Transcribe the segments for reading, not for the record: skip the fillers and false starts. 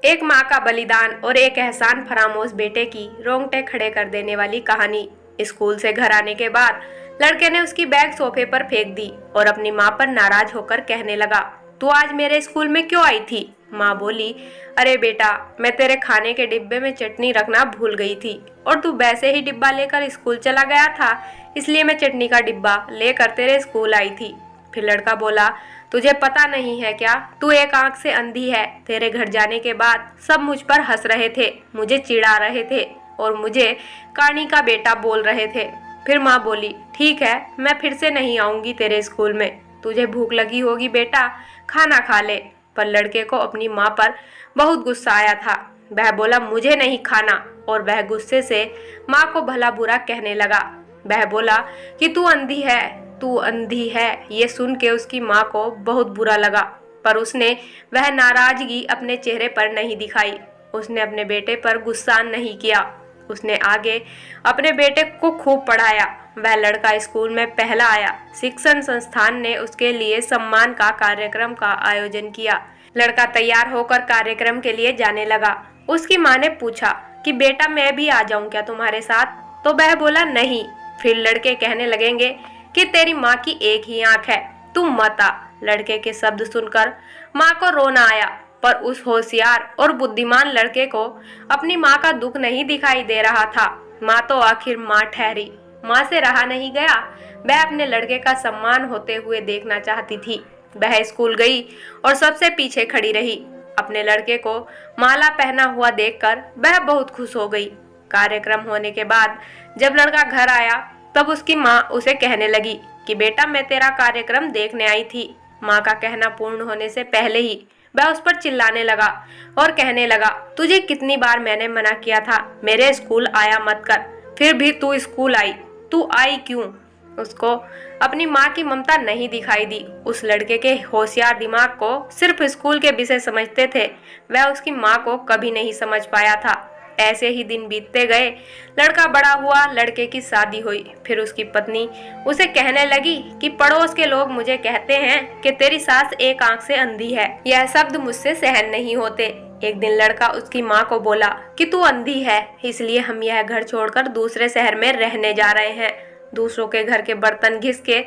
एक माँ का बलिदान और एक एहसान फरामोश बेटे की रोंगटे खड़े कर देने वाली कहानी। स्कूल से घर आने के बाद लड़के ने उसकी बैग सोफे पर फेंक दी और अपनी माँ पर नाराज होकर कहने लगा, तू आज मेरे स्कूल में क्यों आई थी? माँ बोली, अरे बेटा, मैं तेरे खाने के डिब्बे में चटनी रखना भूल गई थी और तू वैसे ही डिब्बा लेकर स्कूल चला गया था, इसलिए मैं चटनी का डिब्बा लेकर तेरे स्कूल आई थी। फिर लड़का बोला, तुझे पता नहीं है क्या, तू एक आंख से अंधी है। तेरे घर जाने के बाद सब मुझ पर हंस रहे थे, मुझे चिढ़ा रहे थे और मुझे कानी का बेटा बोल रहे थे। फिर माँ बोली, ठीक है, मैं फिर से नहीं आऊंगी तेरे स्कूल में। तुझे भूख लगी होगी बेटा, खाना खा ले। पर लड़के को अपनी माँ पर बहुत गुस्सा आया था। वह बोला, मुझे नहीं खाना, और वह गुस्से से माँ को भला बुरा कहने लगा। वह बोला कि तू अंधी है, तू अंधी है। ये सुन के उसकी माँ को बहुत बुरा लगा, पर उसने वह नाराजगी अपने चेहरे पर नहीं दिखाई। उसने अपने बेटे पर गुस्सा नहीं किया। उसने आगे अपने बेटे को खूब पढ़ाया। वह लड़का स्कूल में पहला आया। शिक्षण संस्थान ने उसके लिए सम्मान का कार्यक्रम का आयोजन किया। लड़का तैयार होकर कार्यक्रम के लिए जाने लगा। उसकी माँ ने पूछा कि बेटा, मैं भी आ जाऊं क्या तुम्हारे साथ? तो वह बोला, नहीं। फिर लड़के कहने लगेंगे कि तेरी माँ की एक ही आंख है, तुम मत आ। लड़के के शब्द सुनकर माँ को रोना आया, पर उस होशियार और बुद्धिमान लड़के को अपनी माँ का दुख नहीं दिखाई दे रहा था। माँ तो आखिर माँ ठहरी। माँ से रहा नहीं गया। वह अपने लड़के का सम्मान होते हुए देखना चाहती थी। वह स्कूल गई और सबसे पीछे खड़ी रही। अपने लड़के को माला पहना हुआ देखकर वह बहुत खुश हो गई। कार्यक्रम होने के बाद जब लड़का घर आया, तब उसकी माँ उसे कहने लगी कि बेटा, मैं तेरा कार्यक्रम देखने आई थी। माँ का कहना पूर्ण होने से पहले ही वह उस पर चिल्लाने लगा और कहने लगा, तुझे कितनी बार मैंने मना किया था मेरे स्कूल आया मत कर, फिर भी तू स्कूल आई। तू आई क्यों? उसको अपनी माँ की ममता नहीं दिखाई दी। उस लड़के के होशियार दिमाग को सिर्फ स्कूल के विषय समझते थे। वह उसकी माँ को कभी नहीं समझ पाया था। ऐसे ही दिन बीतते गए। लड़का बड़ा हुआ, लड़के की शादी हुई। फिर उसकी पत्नी उसे कहने लगी कि पड़ोस के लोग मुझे कहते हैं कि तेरी सास एक आंख से अंधी है। यह शब्द मुझसे सहन नहीं होते। एक दिन लड़का उसकी माँ को बोला कि तू अंधी है, इसलिए हम यह घर छोड़कर दूसरे शहर में रहने जा रहे हैं। दूसरों के घर के बर्तन घिस के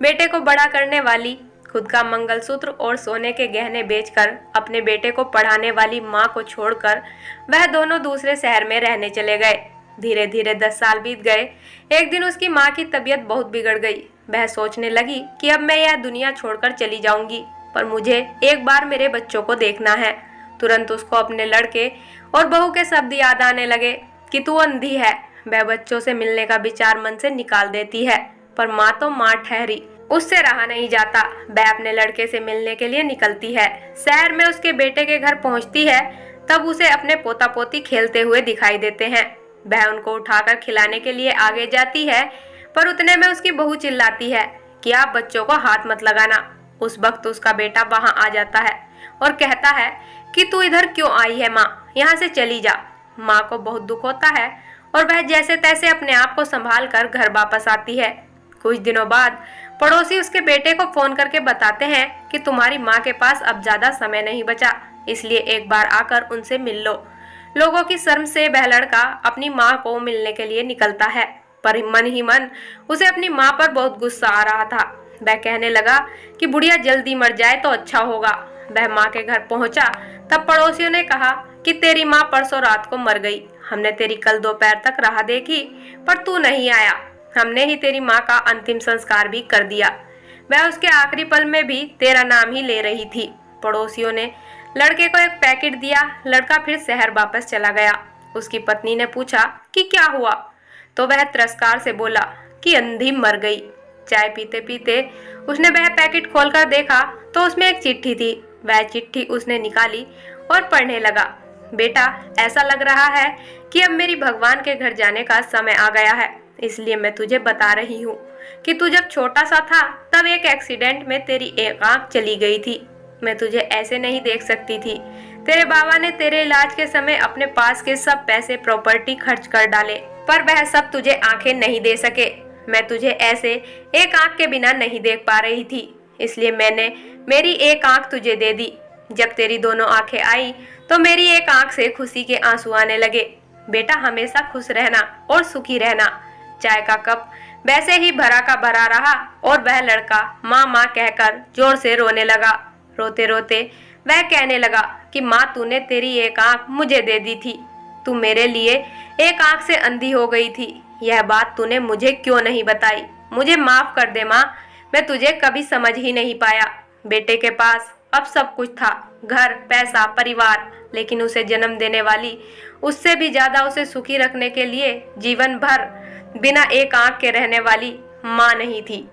बेटे को बड़ा करने वाली, खुद का मंगलसूत्र और सोने के गहने बेचकर अपने बेटे को पढ़ाने वाली माँ को छोड़कर वह दोनों दूसरे शहर में रहने चले गए। धीरे धीरे 10 साल बीत गए। एक दिन उसकी माँ की तबीयत बहुत बिगड़ गई। वह सोचने लगी कि अब मैं यह दुनिया छोड़कर चली जाऊंगी, पर मुझे एक बार मेरे बच्चों को देखना है। तुरंत उसको अपने लड़के और बहू के शब्द याद आने लगे कि तू अंधी है। वह बच्चों से मिलने का विचार मन से निकाल देती है, पर माँ तो माँ ठहरी। उससे रहा नहीं जाता। वह अपने लड़के से मिलने के लिए निकलती है। शहर में उसके बेटे के घर पहुंचती है, तब उसे अपने पोता पोती खेलते हुए दिखाई देते हैं। वह उनको उठाकर खिलाने के लिए आगे जाती है, पर उतने में उसकी बहू चिल्लाती है कि आप बच्चों को हाथ मत लगाना। उस वक्त उसका बेटा वहां आ जाता है और कहता है कि तू इधर क्यों आई है माँ, यहाँ से चली जा। माँ को बहुत दुख होता है और वह जैसे तैसे अपने आप को संभाल कर घर वापस आती है। कुछ दिनों बाद पड़ोसी उसके बेटे को फोन करके बताते हैं कि तुम्हारी माँ के पास अब ज्यादा समय नहीं बचा, इसलिए एक बार आकर उनसे मिल लो। लोगों की शर्म से वह लड़का अपनी माँ को मिलने के लिए निकलता है, पर मन ही मन उसे अपनी माँ पर बहुत गुस्सा आ रहा था। वह कहने लगा कि बुढ़िया जल्दी मर जाए तो अच्छा होगा। वह माँ के घर पहुंचा, तब पड़ोसियों ने कहा कि तेरी माँ परसों रात को मर गई। हमने तेरी कल दोपहर तक राह देखी, पर तू नहीं आया। हमने ही तेरी माँ का अंतिम संस्कार भी कर दिया। वह उसके आखिरी पल में भी तेरा नाम ही ले रही थी। पड़ोसियों ने लड़के को एक पैकेट दिया। लड़का फिर शहर वापस चला गया। उसकी पत्नी ने पूछा कि क्या हुआ, तो वह तिरस्कार से बोला कि अंधी मर गई। चाय पीते पीते उसने वह पैकेट खोलकर देखा तो उसमें एक चिट्ठी थी। वह चिट्ठी उसने निकाली और पढ़ने लगा। बेटा, ऐसा लग रहा है कि अब मेरी भगवान के घर जाने का समय आ गया है, इसलिए मैं तुझे बता रही हूँ कि तू जब छोटा सा था तब एक एक्सीडेंट में तेरी एक आंख चली गई थी। मैं तुझे ऐसे नहीं देख सकती थी। तेरे बाबा ने तेरे इलाज के समय अपने पास के सब पैसे प्रॉपर्टी खर्च कर डाले, पर वह सब तुझे आंखें नहीं दे सके। मैं तुझे ऐसे एक आंख के बिना नहीं देख पा रही थी, इसलिए मैंने मेरी एक आंख तुझे दे दी। जब तेरी दोनों आंखें आई तो मेरी एक आंख से खुशी के आंसू आने लगे। बेटा, हमेशा खुश रहना और सुखी रहना। चाय का कप वैसे ही भरा का भरा रहा और वह लड़का माँ माँ कहकर जोर से रोने लगा। रोते रोते वह कहने लगा कि माँ, तूने तेरी एक आंख मुझे दे दी थी। तू मेरे लिए एक आंख से अंधी हो गई थी। यह बात तूने मुझे क्यों नहीं बताई? मुझे माफ कर दे माँ, मैं तुझे कभी समझ ही नहीं पाया। बेटे के पास अब सब कुछ था, घर, पैसा, परिवार, लेकिन उसे जन्म देने वाली, उससे भी ज्यादा उसे सुखी रखने के लिए जीवन भर बिना एक आंख के रहने वाली माँ नहीं थी।